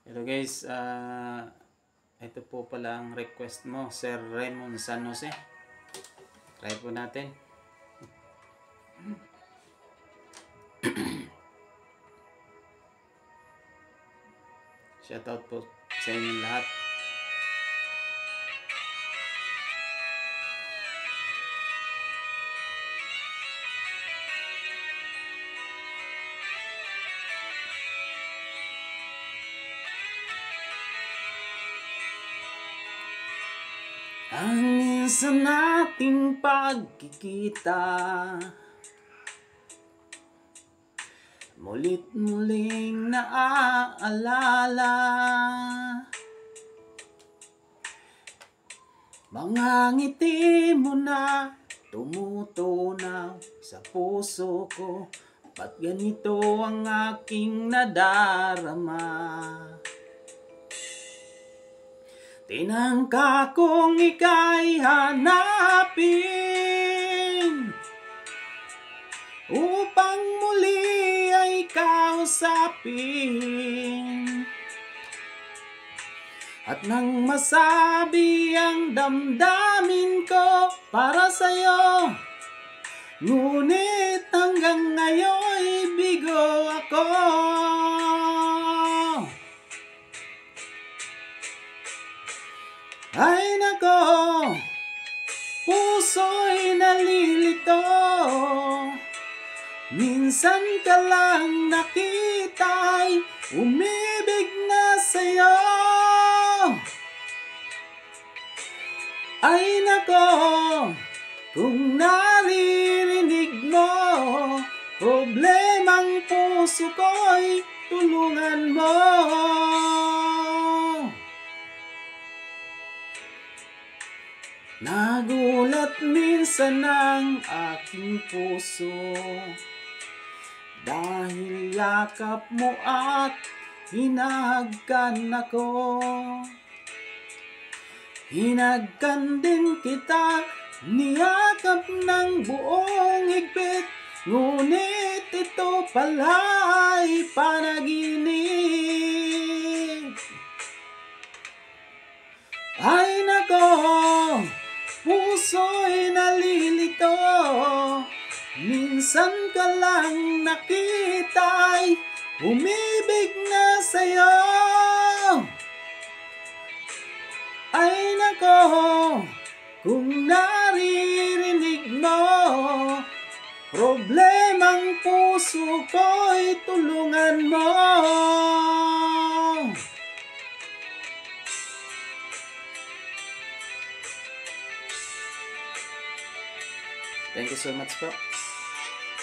Hello guys, ito po pala ang request mo, Sir Raymond San Jose. Try po natin. Shoutout po sa inyong lahat. Ang minsan nating pagkikita, mulit-muling naaalala. Mga ngiti mo na tumutunaw sa puso ko, ba't ganito ang aking nadarama? Tinangka kong ika'y hanapin upang muli ay kausapin, at nang masabi ang damdamin ko para sa'yo, ngunit hanggang ngayon bigo ako. Ay nako, puso'y nalilito, minsan ka lang nakita'y umibig na sa'yo. Ay nako, kung naririnig mo problemang puso ko'y tulungan mo. Nagulat minsan ang aking puso dahil yakap mo at hinahagkan ako. Hinagkan din kita, niyakap ng buong higpit, ngunit ito pala'y panaginip. Ay nako, puso'y nalilito, minsan ka lang nakita'y umibig na sa'yo. Ay nako, kung naririnig mo problemang puso ko'y tulungan mo. Thank you so much po.